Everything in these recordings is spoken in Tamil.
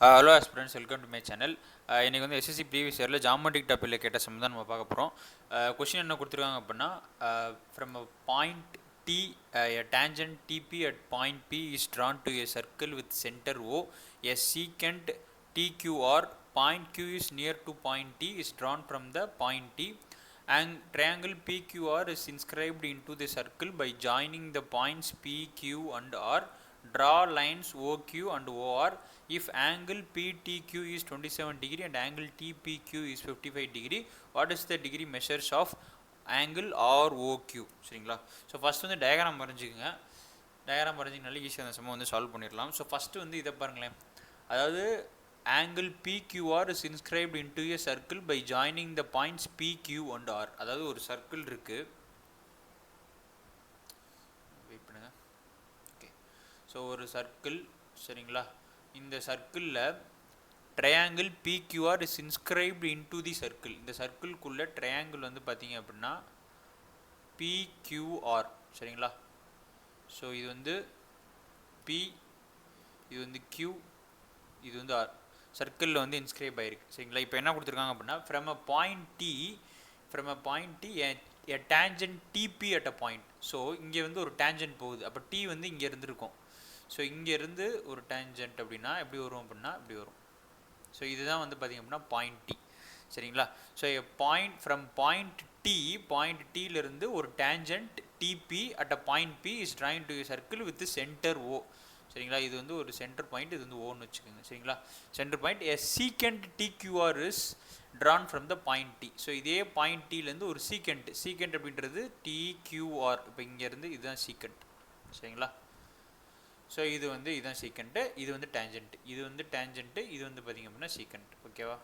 Hello aspirants, welcome to my channel. இன்றைக்கி வந்து எஸ்எஸ்சி ப்ரீவியஸ் இயரில் ஜாமெட்ரிக் டாப்பிக்கில் கேட்ட சம் தான் நம்ம பார்க்க போகிறோம். கொஷின் என்ன கொடுத்துருக்காங்க அப்படின்னா, from a point T a tangent TP at point P is drawn to a circle with center O. A secant TQR point Q is near to point T is drawn from the point T. And triangle PQR is inscribed into the circle by joining the points PQ and R. Draw lines OQ and OR. If angle PTQ is 27 degree and angle TPQ is 55 degree, what is the degree measures of angle ROQ? சரிங்களா? ஸோ ஃபஸ்ட் வந்து டயக்ராம் வரைஞ்சிக்கோங்க. டயக்ராம் வரைஞ்சிங்கனால ஈஸியாக அந்த சம்ம வந்து சால்வ் பண்ணிடலாம். ஸோ ஃபஸ்ட்டு வந்து இதை பாருங்களேன். அதாவது angle PQR is inscribed into a circle by joining the points PQ and R. அதாவது ஒரு சர்க்கிள் இருக்குது. வெயிட் பண்ணுங்க. ஓகே, ஸோ ஒரு சர்க்கிள் சரிங்களா? இந்த சர்க்கிளில் triangle PQR is inscribed into the circle. இந்த சர்க்கிள்குள்ளே ட்ரையாங்கிள் வந்து பார்த்தீங்க அப்படின்னா PQR சரிங்களா? ஸோ இது வந்து P, இது வந்து Q, இது வந்து R. சர்க்கிளில் வந்து இன்ஸ்கிரைப் ஆகிருக்கு சரிங்களா? இப்போ என்ன கொடுத்துருக்காங்க அப்படின்னா, from a point T a tangent TP at a point. So இங்கே வந்து ஒரு டேஞ்சன்ட் போகுது. அப்போ T வந்து இங்கே இருந்துருக்கும். ஸோ இங்கேருந்து ஒரு டேஞ்சன்ட் அப்படின்னா எப்படி வரும் அப்படின்னா இப்படி வரும். ஸோ இதுதான் வந்து பார்த்திங்க அப்படின்னா பாயிண்ட் T சரிங்களா? ஸோ பாயிண்ட் Tலேருந்து ஒரு tangent TP at a point P is drawn to a circle with the center O சரிங்களா? இது வந்து ஒரு சென்டர் பாயிண்ட், இது வந்து ஓன்னு வச்சுக்கோங்க சரிங்களா? Centre point. a secant TQR is drawn from the point T. So இதே பாயிண்ட் Tலேருந்து ஒரு secant அப்படின்றது TQR. இப்போ இங்கேருந்து இதுதான் secant சரிங்களா? ஸோ இது வந்து இதுதான் secant, இது வந்து டேஞ்சன்ட், இது வந்து டேஞ்சன்ட்டு, இது வந்து பார்த்திங்க அப்படின்னா secant. ஓகேவா?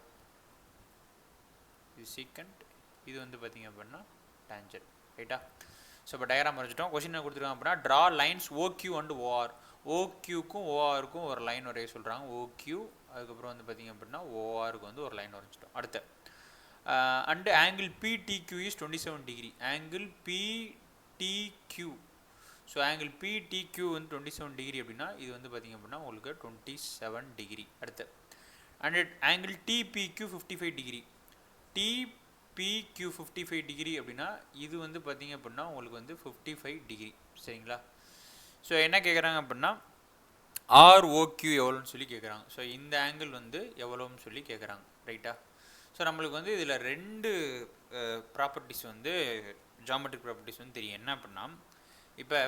இது secant, இது வந்து பார்த்திங்க அப்படின்னா டேஞ்சன்ட். ரைட்டா? ஸோ இப்போ டயக்ராம் வரைஞ்சிட்டோம். கொஸ்டின் என்ன கொடுத்துருக்காங்க அப்படின்னா, draw lines OQ and OR. OQக்கும் ORக்கும் ஒரு லைன் வரைய சொல்கிறாங்க. OQ, அதுக்கப்புறம் வந்து பார்த்திங்க அப்படின்னா ORக்கு வந்து ஒரு லைன் வரைஞ்சிட்டோம். அடுத்து and angle PTQ is 27 degree. Angle PTQ, so angle PTQ வந்து 27 டிகிரி அப்படின்னா இது வந்து பார்த்திங்க அப்படின்னா உங்களுக்கு 27 டிகிரி. அடுத்து and angle TPQ 55 degree. TPQ 55 degree அப்படின்னா இது வந்து பார்த்திங்க அப்படின்னா உங்களுக்கு வந்து 55 டிகிரி சரிங்களா? ஸோ என்ன கேட்குறாங்க அப்படின்னா ROQ எவ்வளோன்னு சொல்லி கேட்குறாங்க. ஸோ இந்த ஆங்கிள் வந்து எவ்வளோன்னு சொல்லி கேட்குறாங்க. ரைட்டா? ஸோ நம்மளுக்கு வந்து இதில் ரெண்டு ப்ராப்பர்ட்டிஸ் வந்து ஜாமெட்ரிக் ப்ராப்பர்ட்டிஸ் வந்து தெரியும். என்ன அப்படின்னா, இப்போ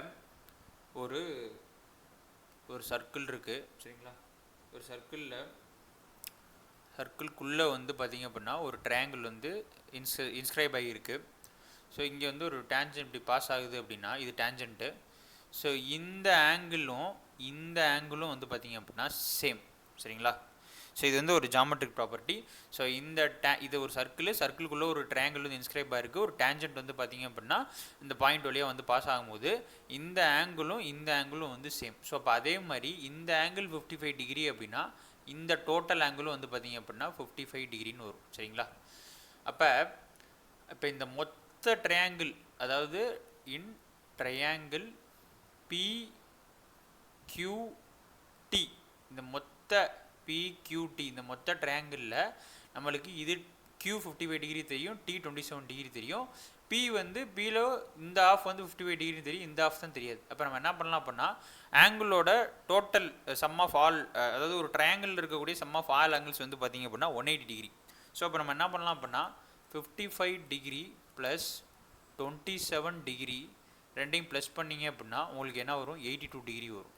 ஒரு சர்க்கிள் இருக்குது சரிங்களா? ஒரு சர்க்கிள்குள்ளே வந்து பார்த்திங்க அப்படின்னா ஒரு ட்ரையாங்கிள் வந்து இன்ஸ்கிரைப் ஆகியிருக்கு. ஸோ இங்கே வந்து ஒரு டேஞ்சன்ட் இப்படி பாஸ் ஆகுது அப்படின்னா இது டேஞ்சன்ட்டு. ஸோ இந்த ஆங்கிளும் வந்து பார்த்திங்க அப்படின்னா சேம் சரிங்களா? ஸோ இது வந்து ஒரு ஜாமெட்ரிக் ப்ராப்பர்ட்டி. ஸோ இது ஒரு சர்க்கிளுக்குள்ளே ஒரு ட்ரையாங்கிள் வந்து இன்ஸ்கிரைப் ஆகிருக்கு. ஒரு டேஞ்சன்ட் வந்து பார்த்திங்க அப்படின்னா இந்த பாயிண்ட் வழியாக வந்து பாஸ் ஆகும்போது இந்த ஆங்கிளும் வந்து சேம். ஸோ அப்போ அதே மாதிரி இந்த ஆங்கிள் 55 டிகிரி அப்படின்னா இந்த டோட்டல் ஆங்கிளும் வந்து பார்த்திங்க அப்படின்னா 55 டிகிரின்னு வரும் சரிங்களா? இப்போ இந்த மொத்த ட்ரையாங்கிள், அதாவது இன் ட்ரையாங்கிள் PQT, இந்த மொத்த PQT, இந்த மொத்த ட்ரையாங்கிளில் நம்மளுக்கு இது Q 55 டிகிரி தெரியும், T 27 டிகிரி தெரியும். P வந்து Pயில் இந்த ஆஃப் வந்து 55 டிகிரி தெரியும், இந்த ஆஃப் தான் தெரியாது. அப்போ நம்ம என்ன பண்ணலாம் அப்படின்னா, ஆங்கிளோட டோட்டல் சம் ஆஃப் ஆல், அதாவது ஒரு ட்ரையாங்கிள் இருக்கக்கூடிய சம் ஆஃப் ஆல் ஆங்கிள்ஸ் வந்து பார்த்திங்க அப்படின்னா 180 டிகிரி. ஸோ அப்போ நம்ம என்ன பண்ணலாம் அப்படின்னா 55 டிகிரி ப்ளஸ் 27 டிகிரி ரெண்டையும் ப்ளஸ் பண்ணிங்க அப்படின்னா உங்களுக்கு என்ன வரும்? 82 டிகிரி வரும்.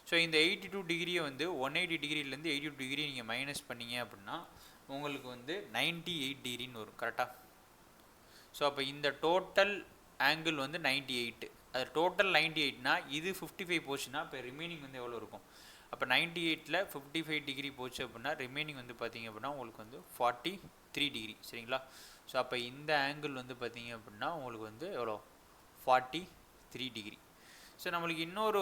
ஸோ இந்த 82 டிகிரியை வந்து 180 டிகிரிலேருந்து 82 டிகிரி நீங்கள் மைனஸ் பண்ணிங்க அப்படின்னா உங்களுக்கு வந்து 98 டிகிரின்னு வரும். கரெக்டாக? ஸோ அப்போ இந்த டோட்டல் ஆங்கிள் வந்து 98. அது டோட்டல் 98னா இது 55 போச்சுன்னா இப்போ ரிமைனிங் வந்து எவ்வளோ இருக்கும்? அப்போ 98ல் 55 டிகிரி போச்சு அப்படின்னா ரிமைனிங் வந்து பார்த்திங்க அப்படின்னா உங்களுக்கு வந்து 43 டிகிரி சரிங்களா? ஸோ அப்போ இந்த ஆங்கிள் வந்து பார்த்திங்க அப்படின்னா உங்களுக்கு வந்து எவ்வளோ? 43 டிகிரி. ஸோ நம்மளுக்கு இன்னொரு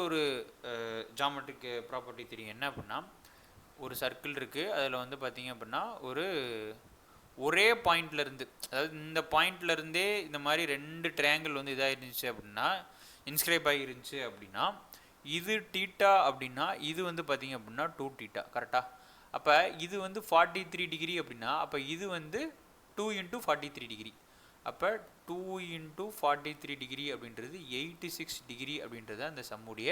ஜாமெட்ரிக் ப்ராப்பர்ட்டி தெரியும். என்ன அப்படின்னா, ஒரு சர்க்கிள் இருக்குது, அதில் வந்து பார்த்திங்க அப்படின்னா ஒரே பாயிண்ட்லேருந்து, அதாவது இந்த பாயிண்ட்லேருந்தே இந்த மாதிரி ரெண்டு ட்ரையாங்கிள் வந்து இதாக இருந்துச்சு அப்படின்னா, இன்ஸ்கிரைப் ஆகிருந்துச்சு அப்படின்னா இது தீட்டா அப்படின்னா இது வந்து பார்த்திங்க அப்படின்னா 2 தீட்டா. கரெக்டாக? அப்போ இது வந்து 43 டிகிரி அப்படின்னா அப்போ இது வந்து 2 × 43 டிகிரி. அப்போ 2 × 43 டிகிரி அப்படின்றது 86 டிகிரி அப்படின்றது அந்த சம்முடைய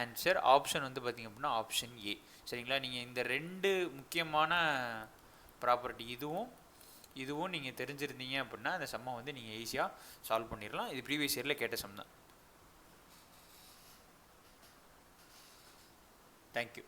ஆன்சர். ஆப்ஷன் வந்து பார்த்திங்க அப்படின்னா ஆப்ஷன் ஏ. சரிங்களா? நீங்கள் இந்த 2 முக்கியமான ப்ராப்பர்ட்டி இதுவும் நீங்கள் தெரிஞ்சிருந்தீங்க அப்படின்னா அந்த சம்மை வந்து நீங்கள் ஈஸியாக சால்வ் பண்ணிடலாம். இது ப்ரீவியஸ் இயரில் கேட்ட சம் தான். தேங்க்யூ.